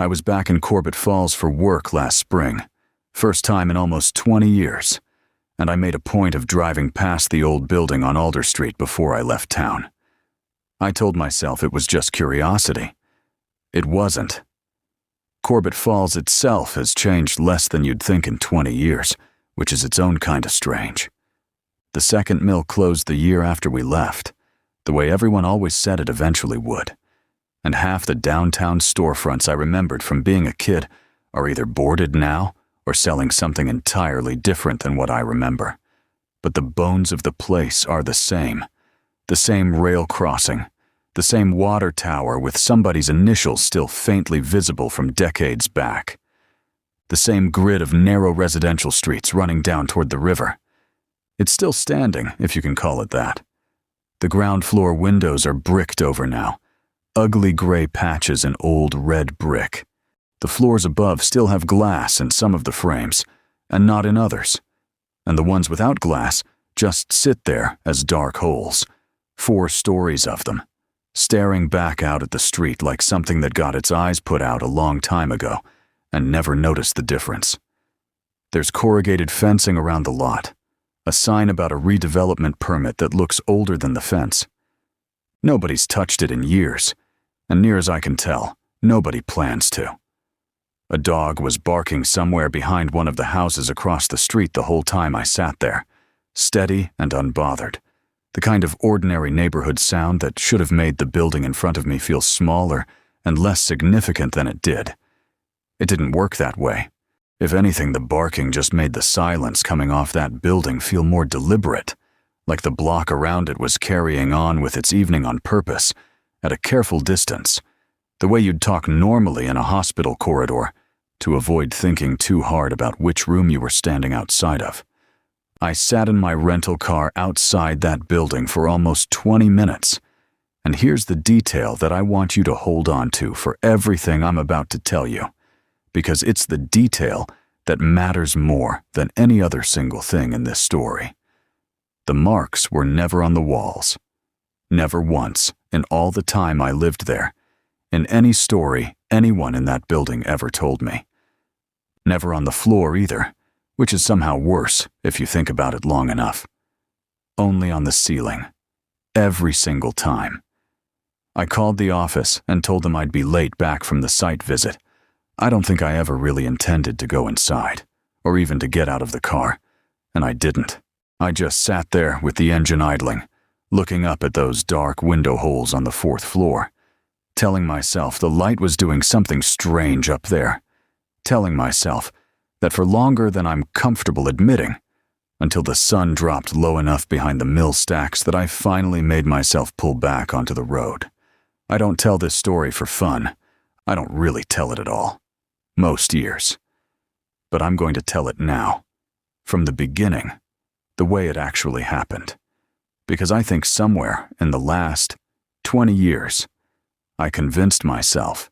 I was back in Corbett Falls for work last spring, first time in almost 20 years, and I made a point of driving past the old building on Alder Street before I left town. I told myself it was just curiosity. It wasn't. Corbett Falls itself has changed less than you'd think in 20 years, which is its own kind of strange. The second mill closed the year after we left, the way everyone always said it eventually would. And half the downtown storefronts I remembered from being a kid are either boarded now or selling something entirely different than what I remember. But the bones of the place are the same. The same rail crossing, the same water tower with somebody's initials still faintly visible from decades back. The same grid of narrow residential streets running down toward the river. It's still standing, if you can call it that. The ground floor windows are bricked over now, ugly gray patches in old red brick. The floors above still have glass in some of the frames, and not in others. And the ones without glass just sit there as dark holes, 4 stories of them, staring back out at the street like something that got its eyes put out a long time ago and never noticed the difference. There's corrugated fencing around the lot, a sign about a redevelopment permit that looks older than the fence. Nobody's touched it in years, and near as I can tell, nobody plans to. A dog was barking somewhere behind one of the houses across the street the whole time I sat there, steady and unbothered, the kind of ordinary neighborhood sound that should have made the building in front of me feel smaller and less significant than it did. It didn't work that way. If anything, the barking just made the silence coming off that building feel more deliberate, like the block around it was carrying on with its evening on purpose, at a careful distance, the way you'd talk normally in a hospital corridor to avoid thinking too hard about which room you were standing outside of. I sat in my rental car outside that building for almost 20 minutes, and here's the detail that I want you to hold on to for everything I'm about to tell you, because it's the detail that matters more than any other single thing in this story. The marks were never on the walls. Never once, in all the time I lived there, in any story anyone in that building ever told me. Never on the floor either, which is somehow worse if you think about it long enough. Only on the ceiling. Every single time. I called the office and told them I'd be late back from the site visit. I don't think I ever really intended to go inside, or even to get out of the car, and I didn't. I just sat there with the engine idling, looking up at those dark window holes on the 4th floor, telling myself the light was doing something strange up there, telling myself that for longer than I'm comfortable admitting, until the sun dropped low enough behind the mill stacks that I finally made myself pull back onto the road. I don't tell this story for fun. I don't really tell it at all. Most years. But I'm going to tell it now, from the beginning, the way it actually happened. Because I think somewhere in the last 20 years, I convinced myself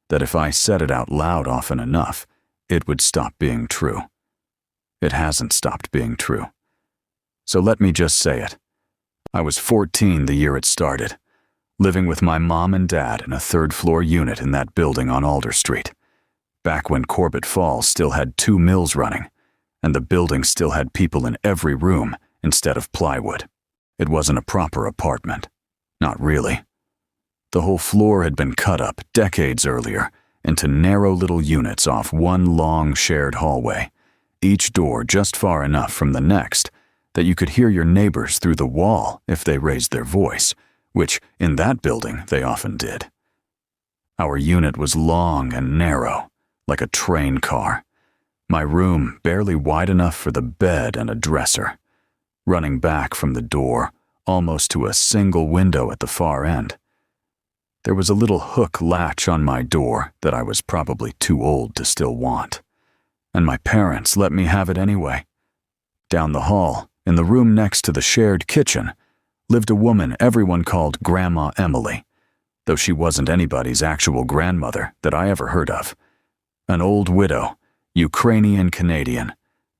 that if I said it out loud often enough, it would stop being true. It hasn't stopped being true. So let me just say it. I was 14 the year it started, living with my mom and dad in a 3rd-floor unit in that building on Alder Street, back when Corbett Falls still had 2 mills running, and the building still had people in every room instead of plywood. It wasn't a proper apartment. Not really. The whole floor had been cut up decades earlier into narrow little units off one long shared hallway, each door just far enough from the next that you could hear your neighbors through the wall if they raised their voice, which in that building they often did. Our unit was long and narrow, like a train car. My room barely wide enough for the bed and a dresser, running back from the door almost to a single window at the far end. There was a little hook latch on my door that I was probably too old to still want, and my parents let me have it anyway. Down the hall, in the room next to the shared kitchen, lived a woman everyone called Grandma Emily, though she wasn't anybody's actual grandmother that I ever heard of. An old widow, Ukrainian-Canadian,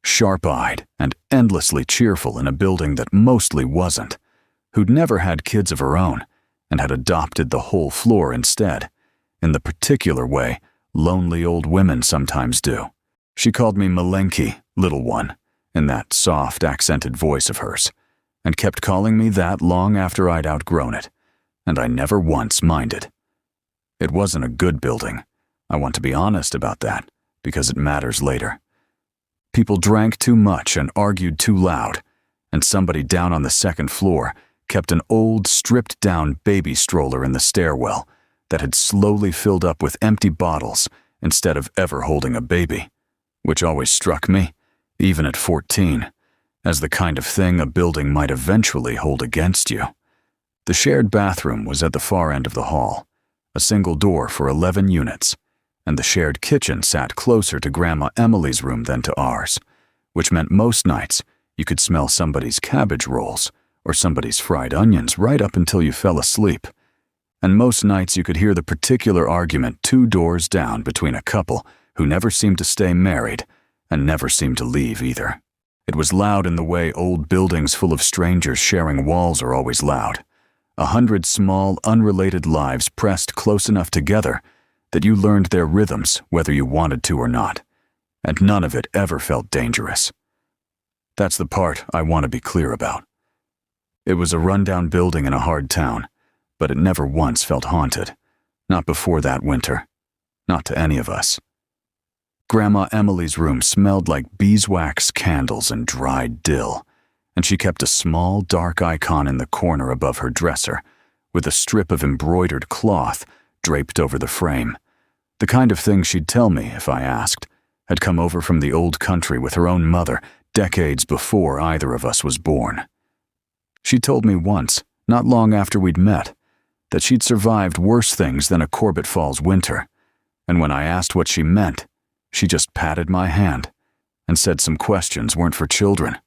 sharp-eyed and endlessly cheerful in a building that mostly wasn't, who'd never had kids of her own and had adopted the whole floor instead, in the particular way lonely old women sometimes do. She called me Malenki, little one, in that soft, accented voice of hers, and kept calling me that long after I'd outgrown it, and I never once minded. It wasn't a good building. I want to be honest about that, because it matters later. People drank too much and argued too loud, and somebody down on the second floor kept an old, stripped-down baby stroller in the stairwell that had slowly filled up with empty bottles instead of ever holding a baby, which always struck me, even at 14, as the kind of thing a building might eventually hold against you. The shared bathroom was at the far end of the hall, a single door for 11 units, and the shared kitchen sat closer to Grandma Emily's room than to ours, which meant most nights you could smell somebody's cabbage rolls or somebody's fried onions right up until you fell asleep. And most nights you could hear the particular argument 2 doors down between a couple who never seemed to stay married and never seemed to leave either. It was loud in the way old buildings full of strangers sharing walls are always loud. 100 small, unrelated lives pressed close enough together that you learned their rhythms whether you wanted to or not, and none of it ever felt dangerous. That's the part I want to be clear about. It was a rundown building in a hard town, but it never once felt haunted. Not before that winter. Not to any of us. Grandma Emily's room smelled like beeswax candles and dried dill, and she kept a small, dark icon in the corner above her dresser, with a strip of embroidered cloth draped over the frame. The kind of thing she'd tell me if I asked, had come over from the old country with her own mother decades before either of us was born. She told me once, not long after we'd met, that she'd survived worse things than a Corbett Falls winter, and when I asked what she meant, she just patted my hand and said some questions weren't for children,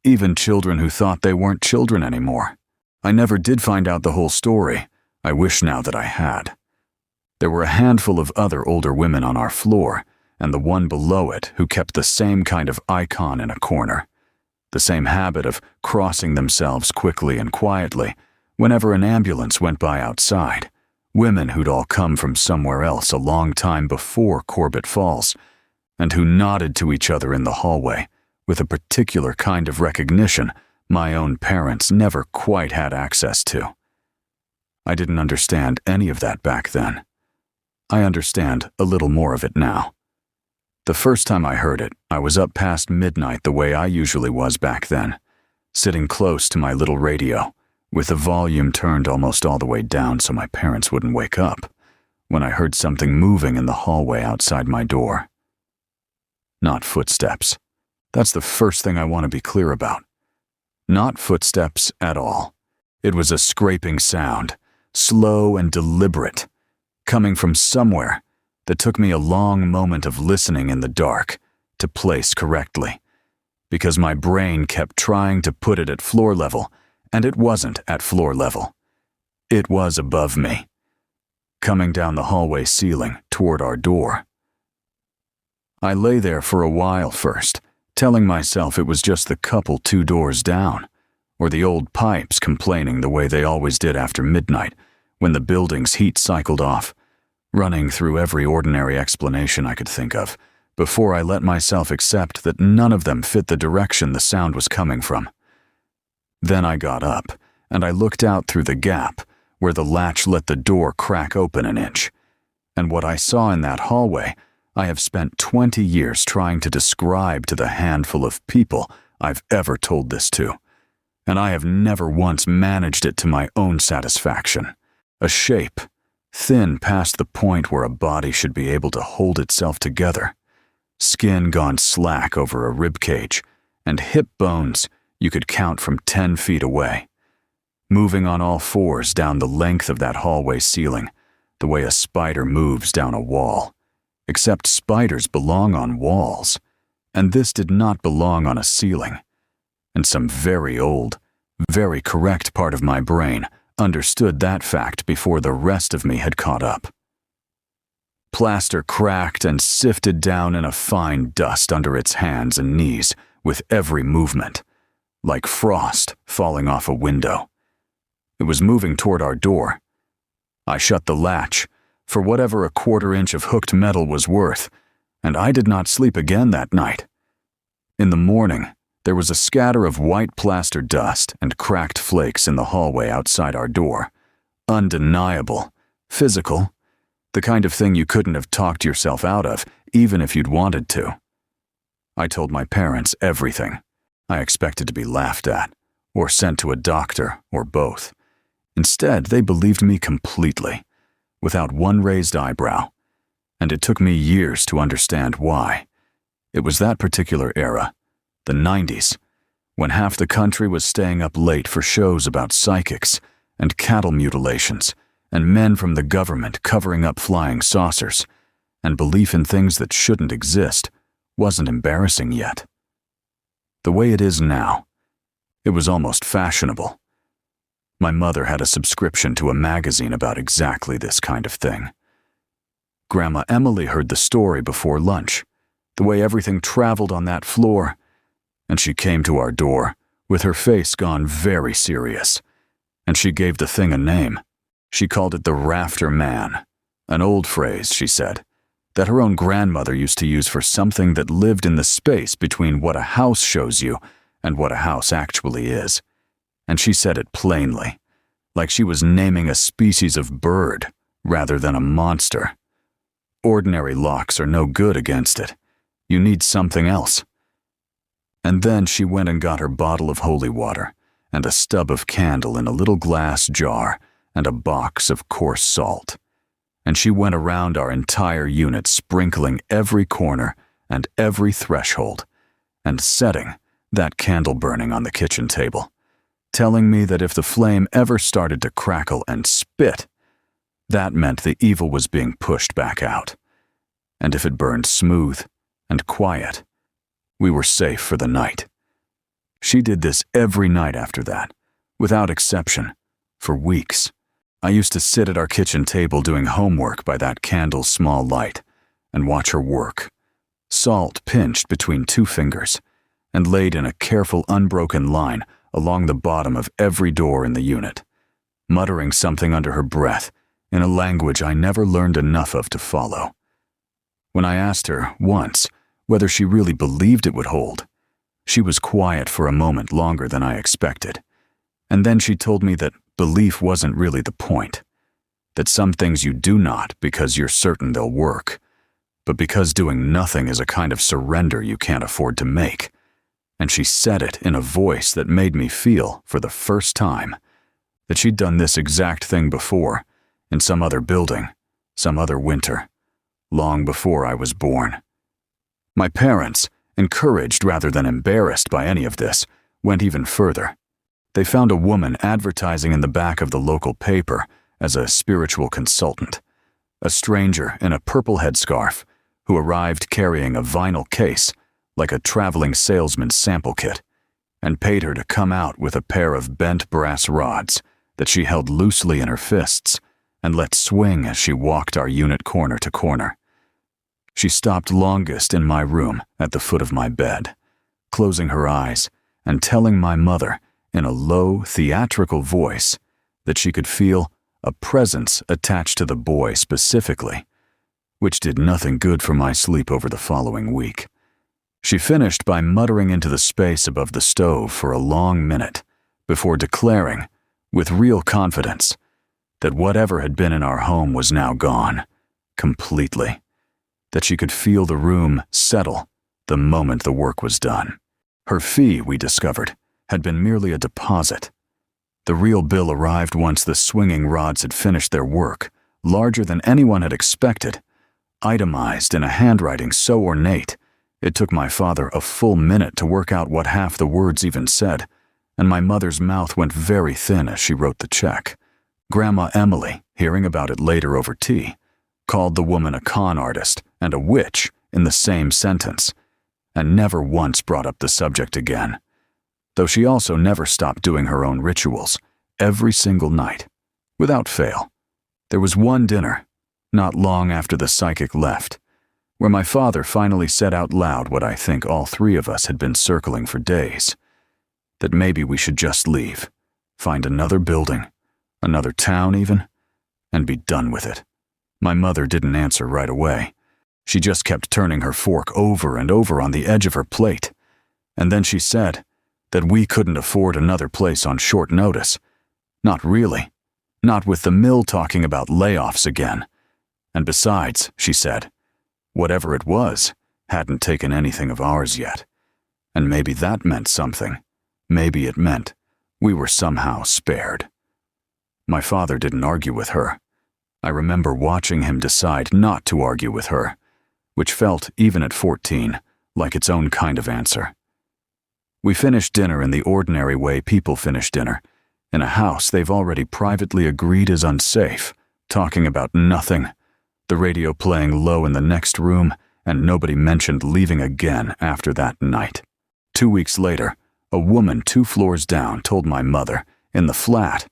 even children who thought they weren't children anymore. I never did find out the whole story. I wish now that I had. There were a handful of other older women on our floor, and the one below it who kept the same kind of icon in a corner, the same habit of crossing themselves quickly and quietly whenever an ambulance went by outside, women who'd all come from somewhere else a long time before Corbett Falls, and who nodded to each other in the hallway with a particular kind of recognition my own parents never quite had access to. I didn't understand any of that back then. I understand a little more of it now. The first time I heard it, I was up past midnight the way I usually was back then, sitting close to my little radio, with the volume turned almost all the way down so my parents wouldn't wake up, when I heard something moving in the hallway outside my door. Not footsteps. That's the first thing I want to be clear about. Not footsteps at all. It was a scraping sound, slow and deliberate, coming from somewhere that took me a long moment of listening in the dark to place correctly, because my brain kept trying to put it at floor level, and it wasn't at floor level. It was above me, coming down the hallway ceiling toward our door. I lay there for a while first, telling myself it was just the couple 2 doors down, or the old pipes complaining the way they always did after midnight when the building's heat cycled off, running through every ordinary explanation I could think of, before I let myself accept that none of them fit the direction the sound was coming from. Then I got up, and I looked out through the gap where the latch let the door crack open an inch, and what I saw in that hallway I have spent 20 years trying to describe to the handful of people I've ever told this to, and I have never once managed it to my own satisfaction. A shape, thin past the point where a body should be able to hold itself together, skin gone slack over a rib cage, and hip bones you could count from 10 feet away, moving on all fours down the length of that hallway ceiling, the way a spider moves down a wall. Except spiders belong on walls, and this did not belong on a ceiling, and some very old, very correct part of my brain understood that fact before the rest of me had caught up. Plaster cracked and sifted down in a fine dust under its hands and knees with every movement, like frost falling off a window. It was moving toward our door. I shut the latch, for whatever a quarter-inch of hooked metal was worth, and I did not sleep again that night. In the morning, there was a scatter of white plaster dust and cracked flakes in the hallway outside our door. Undeniable, physical, the kind of thing you couldn't have talked yourself out of, even if you'd wanted to. I told my parents everything. I expected to be laughed at, or sent to a doctor, or both. Instead, they believed me completely, without one raised eyebrow, and it took me years to understand why. It was that particular era, the 90s, when half the country was staying up late for shows about psychics and cattle mutilations and men from the government covering up flying saucers, and belief in things that shouldn't exist wasn't embarrassing yet. The way it is now, it was almost fashionable. My mother had a subscription to a magazine about exactly this kind of thing. Grandma Emily heard the story before lunch, the way everything traveled on that floor, and she came to our door with her face gone very serious, and she gave the thing a name. She called it the rafter man, an old phrase, she said, that her own grandmother used to use for something that lived in the space between what a house shows you and what a house actually is. And she said it plainly, like she was naming a species of bird rather than a monster. Ordinary locks are no good against it. You need something else. And then she went and got her bottle of holy water and a stub of candle in a little glass jar and a box of coarse salt. And she went around our entire unit sprinkling every corner and every threshold and setting that candle burning on the kitchen table, telling me that if the flame ever started to crackle and spit, that meant the evil was being pushed back out. And if it burned smooth and quiet, we were safe for the night. She did this every night after that, without exception, for weeks. I used to sit at our kitchen table doing homework by that candle's small light and watch her work, salt pinched between 2 fingers and laid in a careful unbroken line along the bottom of every door in the unit, muttering something under her breath in a language I never learned enough of to follow. When I asked her, once, whether she really believed it would hold, she was quiet for a moment longer than I expected, and then she told me that belief wasn't really the point, that some things you do not because you're certain they'll work, but because doing nothing is a kind of surrender you can't afford to make. And she said it in a voice that made me feel, for the first time, that she'd done this exact thing before, in some other building, some other winter, long before I was born. My parents, encouraged rather than embarrassed by any of this, went even further. They found a woman advertising in the back of the local paper as a spiritual consultant, a stranger in a purple headscarf who arrived carrying a vinyl case like a traveling salesman's sample kit, and paid her to come out with a pair of bent brass rods that she held loosely in her fists and let swing as she walked our unit corner to corner. She stopped longest in my room at the foot of my bed, closing her eyes and telling my mother in a low, theatrical voice that she could feel a presence attached to the boy specifically, which did nothing good for my sleep over the following week. She finished by muttering into the space above the stove for a long minute before declaring, with real confidence, that whatever had been in our home was now gone, completely, that she could feel the room settle the moment the work was done. Her fee, we discovered, had been merely a deposit. The real bill arrived once the swinging rods had finished their work, larger than anyone had expected, itemized in a handwriting so ornate it took my father a full minute to work out what half the words even said, and my mother's mouth went very thin as she wrote the check. Grandma Emily, hearing about it later over tea, called the woman a con artist and a witch in the same sentence, and never once brought up the subject again, though she also never stopped doing her own rituals, every single night, without fail. There was one dinner, not long after the psychic left, where my father finally said out loud what I think all 3 of us had been circling for days, that maybe we should just leave, find another building, another town even, and be done with it. My mother didn't answer right away. She just kept turning her fork over and over on the edge of her plate. And then she said that we couldn't afford another place on short notice. Not really. Not with the mill talking about layoffs again. And besides, she said, whatever it was hadn't taken anything of ours yet. And maybe that meant something. Maybe it meant we were somehow spared. My father didn't argue with her. I remember watching him decide not to argue with her, which felt, even at 14, like its own kind of answer. We finished dinner in the ordinary way people finish dinner, in a house they've already privately agreed is unsafe, talking about nothing, the radio playing low in the next room, and nobody mentioned leaving again after that night. 2 weeks later, a woman 2 floors down told my mother, in the flat,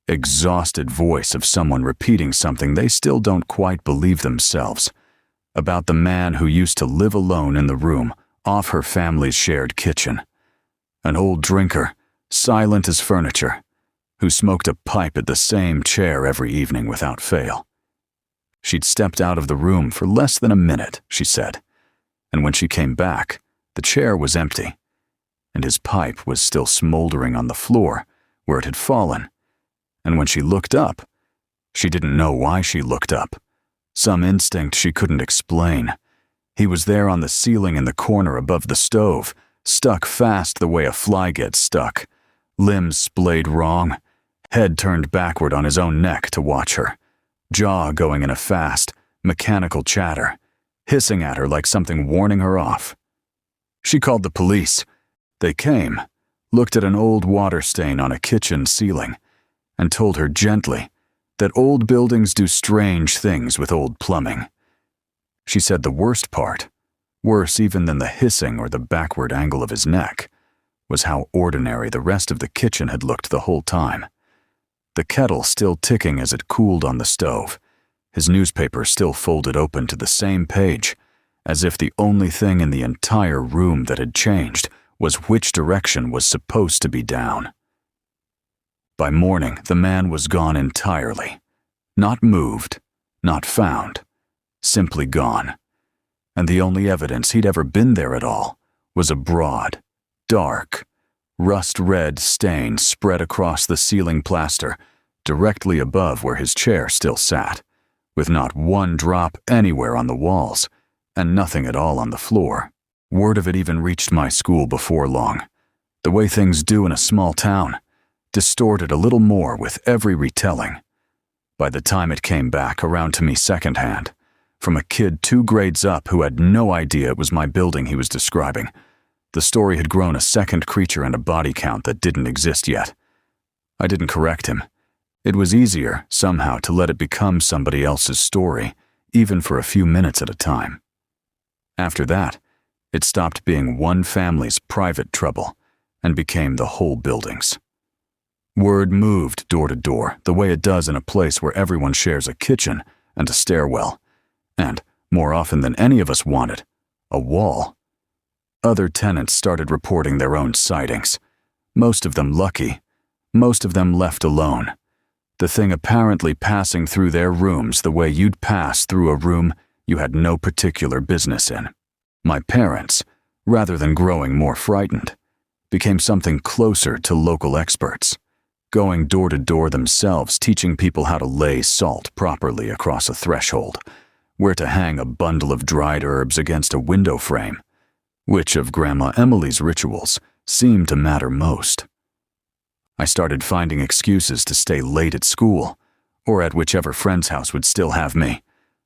exhausted voice of someone repeating something they still don't quite believe themselves, about the man who used to live alone in the room off her family's shared kitchen. An old drinker, silent as furniture, who smoked a pipe at the same chair every evening without fail. She'd stepped out of the room for less than a minute, she said, and when she came back, the chair was empty, and his pipe was still smoldering on the floor where it had fallen. And when she looked up, she didn't know why she looked up. Some instinct she couldn't explain. He was there on the ceiling in the corner above the stove, stuck fast the way a fly gets stuck, limbs splayed wrong, head turned backward on his own neck to watch her, jaw going in a fast, mechanical chatter, hissing at her like something warning her off. She called the police. They came, looked at an old water stain on a kitchen ceiling, and told her gently that old buildings do strange things with old plumbing. She said the worst part, worse even than the hissing or the backward angle of his neck, was how ordinary the rest of the kitchen had looked the whole time. The kettle still ticking as it cooled on the stove, his newspaper still folded open to the same page, as if the only thing in the entire room that had changed was which direction was supposed to be down. By morning, the man was gone entirely. Not moved, not found, simply gone. And the only evidence he'd ever been there at all was a broad, dark, rust-red stain spread across the ceiling plaster, directly above where his chair still sat, with not one drop anywhere on the walls, and nothing at all on the floor. Word of it even reached my school before long. The way things do in a small town, distorted a little more with every retelling. By the time it came back around to me secondhand, from a kid 2 grades up who had no idea it was my building he was describing, the story had grown a second creature and a body count that didn't exist yet. I didn't correct him. It was easier, somehow, to let it become somebody else's story, even for a few minutes at a time. After that, it stopped being one family's private trouble and became the whole building's. Word moved door to door the way it does in a place where everyone shares a kitchen and a stairwell, and, more often than any of us wanted, a wall. Other tenants started reporting their own sightings, most of them lucky, most of them left alone, the thing apparently passing through their rooms the way you'd pass through a room you had no particular business in. My parents, rather than growing more frightened, became something closer to local experts, going door to door themselves, teaching people how to lay salt properly across a threshold, where to hang a bundle of dried herbs against a window frame, which of Grandma Emily's rituals seemed to matter most. I started finding excuses to stay late at school, or at whichever friend's house would still have me,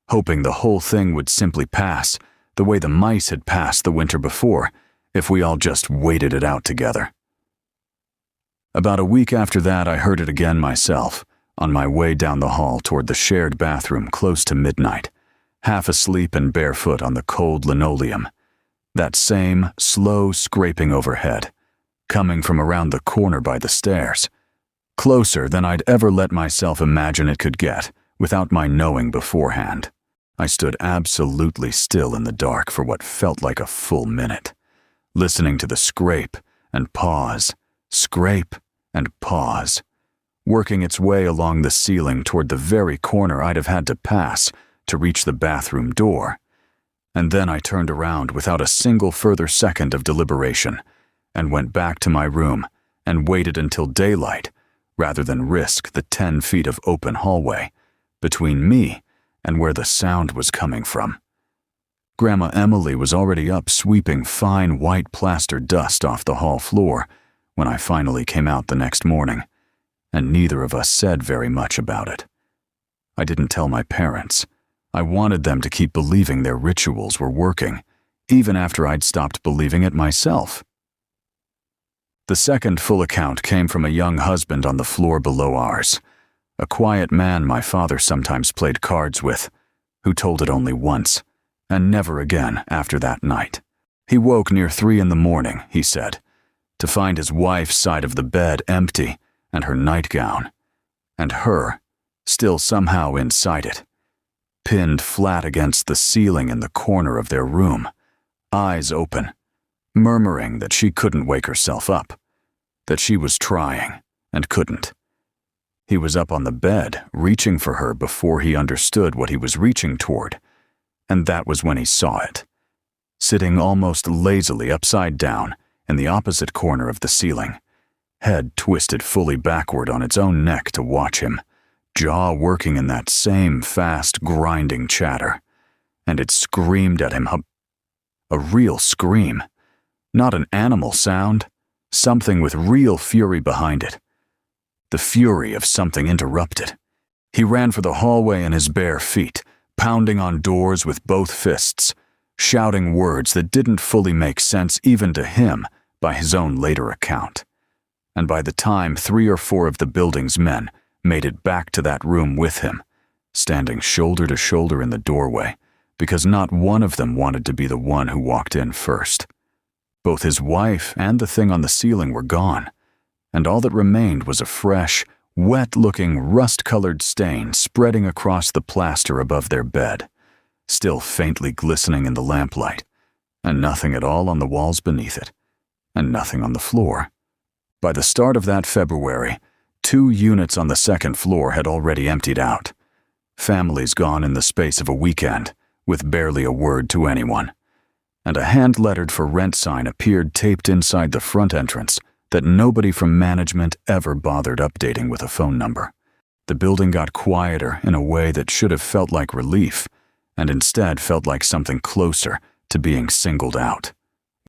hoping the whole thing would simply pass, the way the mice had passed the winter before, if we all just waited it out together. About a week after that, I heard it again myself, on my way down the hall toward the shared bathroom close to midnight, half asleep and barefoot on the cold linoleum. That same slow scraping overhead, coming from around the corner by the stairs, closer than I'd ever let myself imagine it could get without my knowing beforehand. I stood absolutely still in the dark for what felt like a full minute, listening to the scrape and pause, scrape and pause, working its way along the ceiling toward the very corner I'd have had to pass to reach the bathroom door, and then I turned around without a single further second of deliberation and went back to my room and waited until daylight rather than risk the 10 feet of open hallway between me and where the sound was coming from. Grandma Emily was already up sweeping fine white plaster dust off the hall floor when I finally came out the next morning, and neither of us said very much about it. I didn't tell my parents. I wanted them to keep believing their rituals were working, even after I'd stopped believing it myself. The second full account came from a young husband on the floor below ours, a quiet man my father sometimes played cards with, who told it only once, and never again after that night. He woke near 3 in the morning, he said, to find his wife's side of the bed empty and her nightgown, and her still somehow inside it, pinned flat against the ceiling in the corner of their room, eyes open, murmuring that she couldn't wake herself up, that she was trying and couldn't. He was up on the bed, reaching for her before he understood what he was reaching toward, and that was when he saw it, sitting almost lazily upside down in the opposite corner of the ceiling, head twisted fully backward on its own neck to watch him, jaw working in that same fast, grinding chatter, and it screamed at him, a real scream, not an animal sound, something with real fury behind it, the fury of something interrupted. He ran for the hallway in his bare feet, pounding on doors with both fists, shouting words that didn't fully make sense even to him by his own later account. And by the time 3 or 4 of the building's men made it back to that room with him, standing shoulder to shoulder in the doorway, because not one of them wanted to be the one who walked in first. Both his wife and the thing on the ceiling were gone, and all that remained was a fresh, wet-looking, rust-colored stain spreading across the plaster above their bed, still faintly glistening in the lamplight, and nothing at all on the walls beneath it, and nothing on the floor. By the start of that February, 2 units on the second floor had already emptied out. Families gone in the space of a weekend, with barely a word to anyone. And a hand-lettered for rent sign appeared taped inside the front entrance that nobody from management ever bothered updating with a phone number. The building got quieter in a way that should have felt like relief, and instead felt like something closer to being singled out.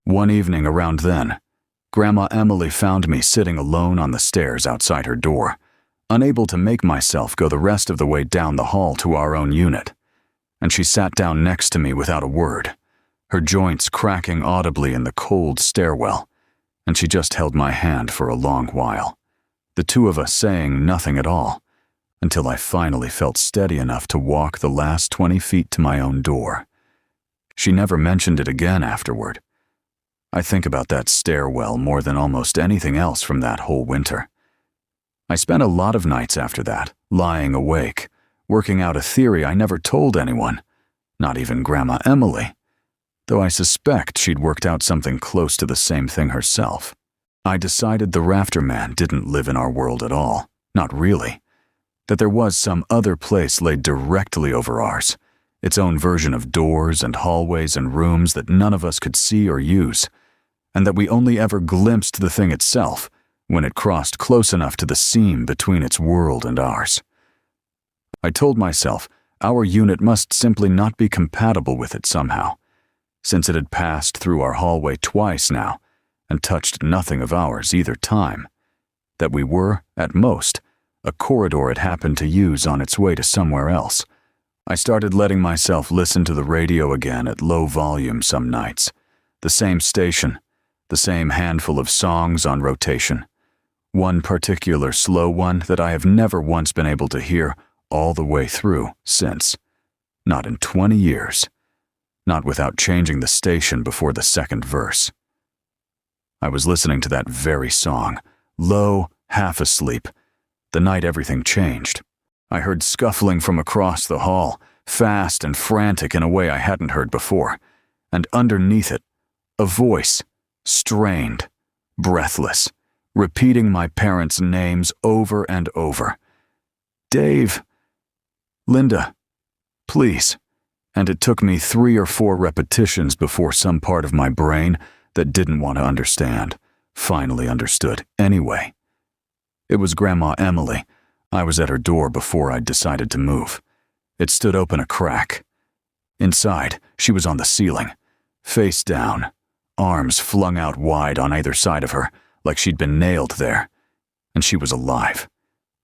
One evening around then, Grandma Emily found me sitting alone on the stairs outside her door, unable to make myself go the rest of the way down the hall to our own unit, and she sat down next to me without a word, her joints cracking audibly in the cold stairwell, and she just held my hand for a long while, the two of us saying nothing at all, until I finally felt steady enough to walk the last 20 feet to my own door. She never mentioned it again afterward. I think about that stairwell more than almost anything else from that whole winter. I spent a lot of nights after that, lying awake, working out a theory I never told anyone, not even Grandma Emily, though I suspect she'd worked out something close to the same thing herself. I decided the rafter man didn't live in our world at all, not really, that there was some other place laid directly over ours, its own version of doors and hallways and rooms that none of us could see or use, and that we only ever glimpsed the thing itself when it crossed close enough to the seam between its world and ours. I told myself our unit must simply not be compatible with it somehow, since it had passed through our hallway twice now and touched nothing of ours either time, that we were, at most, a corridor it happened to use on its way to somewhere else. I started letting myself listen to the radio again at low volume some nights, the same station, the same handful of songs on rotation, one particular slow one that I have never once been able to hear all the way through since, not in 20 years, not without changing the station before the second verse. I was listening to that very song, low, half asleep, the night everything changed. I heard scuffling from across the hall, fast and frantic in a way I hadn't heard before, and underneath it, a voice, strained, breathless, repeating my parents' names over and over. Dave, Linda, Please. And it took me 3 or 4 repetitions before some part of my brain that didn't want to understand finally understood anyway. It was Grandma Emily. I was at her door before I'd decided to move. It stood open a crack. Inside, she was on the ceiling, face down, arms flung out wide on either side of her, like she'd been nailed there. And she was alive,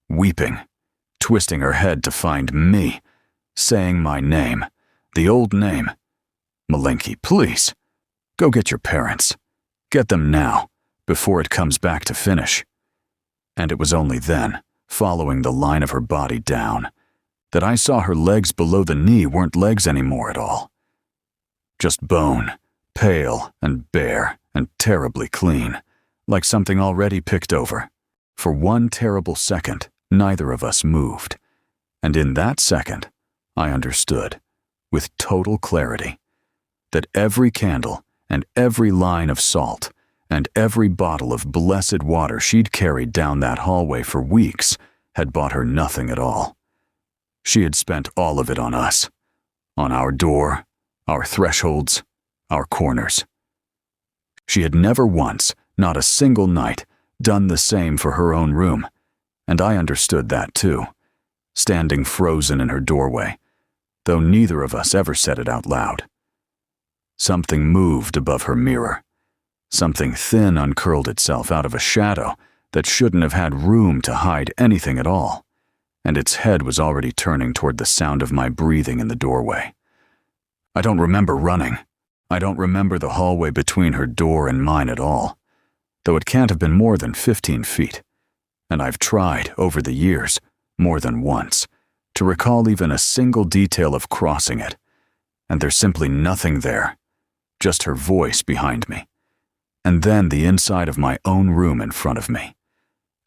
weeping, twisting her head to find me, saying my name, the old name. Malinky, please, go get your parents. Get them now, before it comes back to finish. And it was only then, following the line of her body down, that I saw her legs below the knee weren't legs anymore at all. Just bone, pale and bare and terribly clean, like something already picked over. For one terrible second, neither of us moved. And in that second, I understood, with total clarity, that every candle and every line of salt and every bottle of blessed water she'd carried down that hallway for weeks had bought her nothing at all. She had spent all of it on us, on our door, our thresholds, our corners. She had never once, not a single night, done the same for her own room, and I understood that too, standing frozen in her doorway, though neither of us ever said it out loud. Something moved above her mirror. Something thin uncurled itself out of a shadow that shouldn't have had room to hide anything at all, and its head was already turning toward the sound of my breathing in the doorway. I don't remember running. I don't remember the hallway between her door and mine at all, though it can't have been more than 15 feet, and I've tried, over the years, more than once, to recall even a single detail of crossing it, and there's simply nothing there, just her voice behind me, and then the inside of my own room in front of me,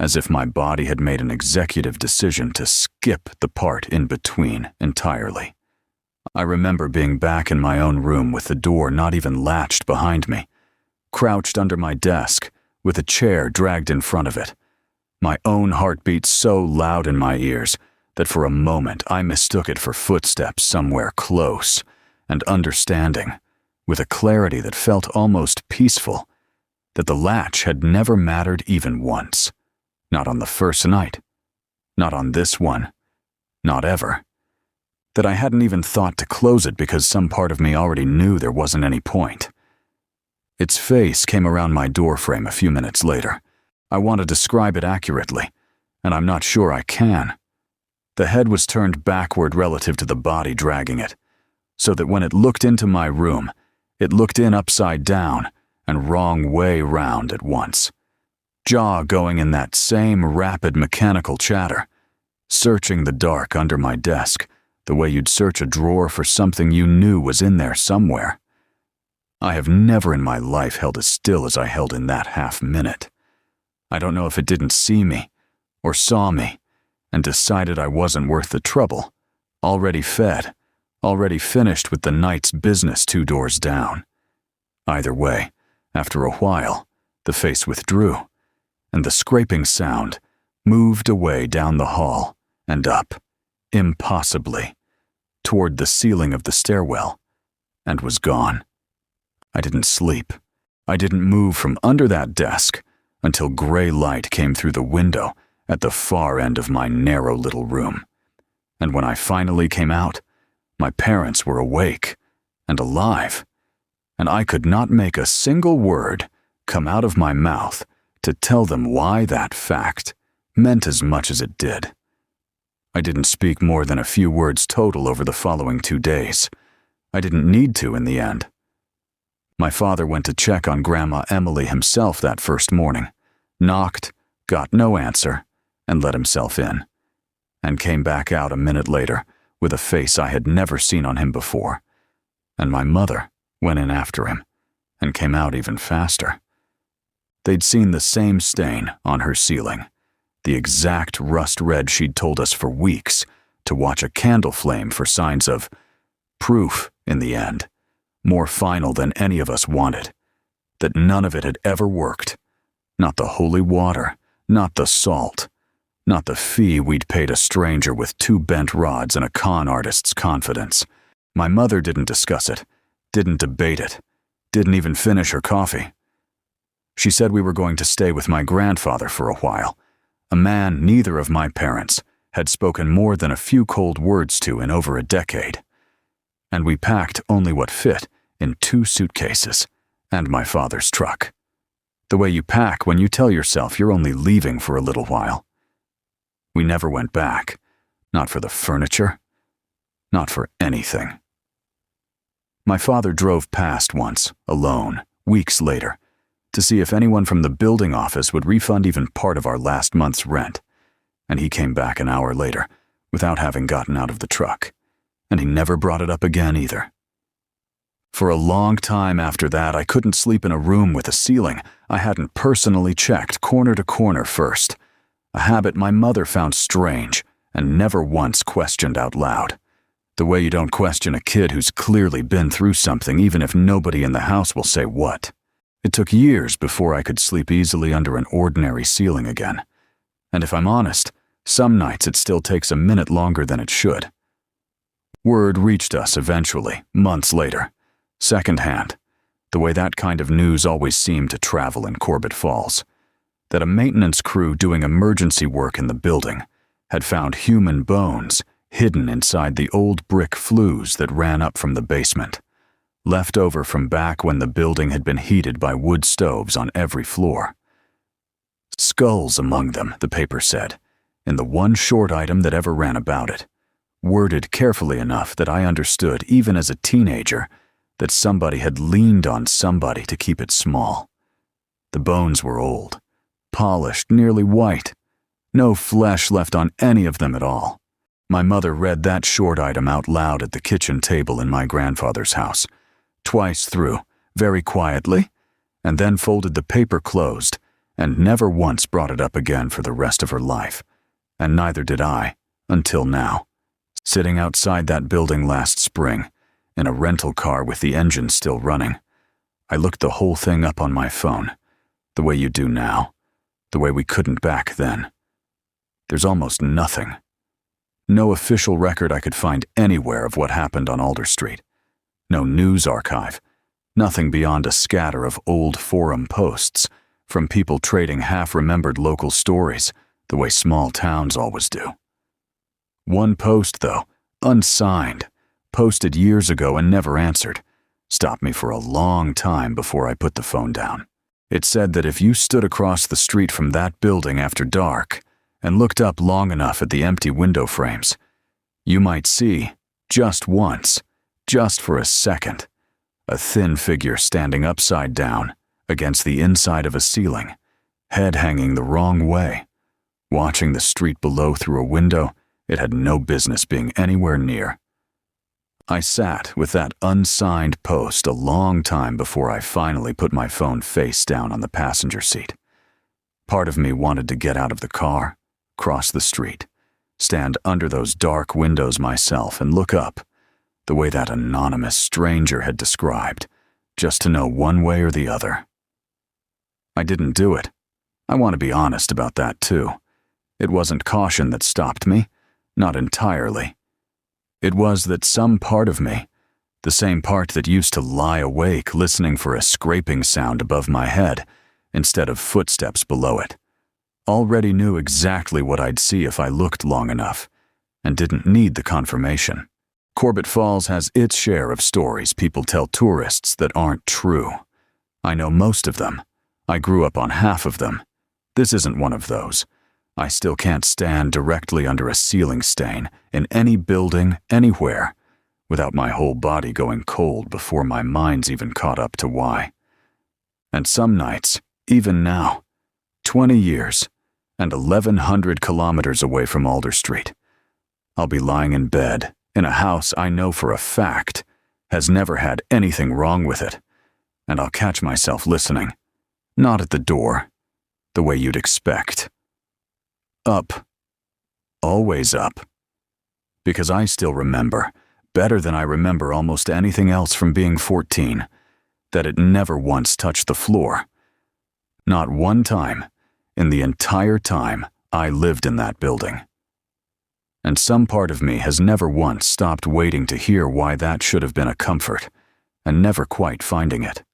as if my body had made an executive decision to skip the part in between entirely. I remember being back in my own room with the door not even latched behind me, crouched under my desk, with a chair dragged in front of it, my own heartbeat so loud in my ears that for a moment I mistook it for footsteps somewhere close, and understanding, with a clarity that felt almost peaceful, that the latch had never mattered even once. Not on the first night. Not on this one. Not ever. That I hadn't even thought to close it because some part of me already knew there wasn't any point. Its face came around my doorframe a few minutes later. I want to describe it accurately, and I'm not sure I can. The head was turned backward relative to the body dragging it, so that when it looked into my room, it looked in upside down and wrong way round at once. Jaw going in that same rapid mechanical chatter, searching the dark under my desk the way you'd search a drawer for something you knew was in there somewhere. I have never in my life held as still as I held in that half-minute. I don't know if it didn't see me, or saw me, and decided I wasn't worth the trouble, already fed, already finished with the night's business 2 doors down. Either way, after a while, the face withdrew, and the scraping sound moved away down the hall and up, impossibly, toward the ceiling of the stairwell, and was gone. I didn't sleep. I didn't move from under that desk until gray light came through the window at the far end of my narrow little room. And when I finally came out, my parents were awake and alive, and I could not make a single word come out of my mouth to tell them why that fact meant as much as it did. I didn't speak more than a few words total over the following 2 days. I didn't need to in the end. My father went to check on Grandma Emily himself that first morning, knocked, got no answer, and let himself in, and came back out a minute later with a face I had never seen on him before. And my mother went in after him, and came out even faster. They'd seen the same stain on her ceiling, the exact rust red she'd told us for weeks to watch a candle flame for signs of proof, in the end, more final than any of us wanted, that none of it had ever worked. Not the holy water, not the salt, Not the fee we'd paid a stranger with 2 bent rods and a con artist's confidence. My mother didn't discuss it, didn't debate it, didn't even finish her coffee. She said we were going to stay with my grandfather for a while, a man neither of my parents had spoken more than a few cold words to in over a decade. And we packed only what fit in 2 suitcases and my father's truck. The way you pack when you tell yourself you're only leaving for a little while. We never went back, not for the furniture, not for anything. My father drove past once, alone, weeks later, to see if anyone from the building office would refund even part of our last month's rent, and he came back an hour later without having gotten out of the truck, and he never brought it up again either. For a long time after that, I couldn't sleep in a room with a ceiling I hadn't personally checked corner to corner first, a habit my mother found strange and never once questioned out loud. The way you don't question a kid who's clearly been through something even if nobody in the house will say what. It took years before I could sleep easily under an ordinary ceiling again. And if I'm honest, some nights it still takes a minute longer than it should. Word reached us eventually, months later. Secondhand, the way that kind of news always seemed to travel in Corbett Falls, that a maintenance crew doing emergency work in the building had found human bones hidden inside the old brick flues that ran up from the basement, left over from back when the building had been heated by wood stoves on every floor. Skulls among them, the paper said, in the one short item that ever ran about it, worded carefully enough that I understood even as a teenager that somebody had leaned on somebody to keep it small. The bones were old, polished, nearly white, no flesh left on any of them at all. My mother read that short item out loud at the kitchen table in my grandfather's house, twice through, very quietly, and then folded the paper closed and never once brought it up again for the rest of her life, and neither did I, until now, sitting outside that building last spring, in a rental car with the engine still running. I looked the whole thing up on my phone, the way you do now, the way we couldn't back then. There's almost nothing. No official record I could find anywhere of what happened on Alder Street. No news archive, nothing beyond a scatter of old forum posts from people trading half-remembered local stories the way small towns always do. One post, though, unsigned, posted years ago and never answered, stopped me for a long time before I put the phone down. It said that if you stood across the street from that building after dark and looked up long enough at the empty window frames, you might see, just once, just for a second, a thin figure standing upside down against the inside of a ceiling, head hanging the wrong way, watching the street below through a window it had no business being anywhere near. I sat with that unsigned post a long time before I finally put my phone face down on the passenger seat. Part of me wanted to get out of the car, cross the street, stand under those dark windows myself and look up, the way that anonymous stranger had described, just to know one way or the other. I didn't do it. I want to be honest about that too. It wasn't caution that stopped me, not entirely. It was that some part of me, the same part that used to lie awake listening for a scraping sound above my head instead of footsteps below it, already knew exactly what I'd see if I looked long enough, and didn't need the confirmation. Corbett Falls has its share of stories people tell tourists that aren't true. I know most of them. I grew up on half of them. This isn't one of those. I still can't stand directly under a ceiling stain in any building, anywhere, without my whole body going cold before my mind's even caught up to why. And some nights, even now, 20 years, and 1,100 kilometers away from Alder Street, I'll be lying in bed in a house I know for a fact has never had anything wrong with it, and I'll catch myself listening, not at the door, the way you'd expect. Up. Always up. Because I still remember, better than I remember almost anything else from being 14, that it never once touched the floor. Not one time, in the entire time I lived in that building. And some part of me has never once stopped waiting to hear why that should have been a comfort, and never quite finding it.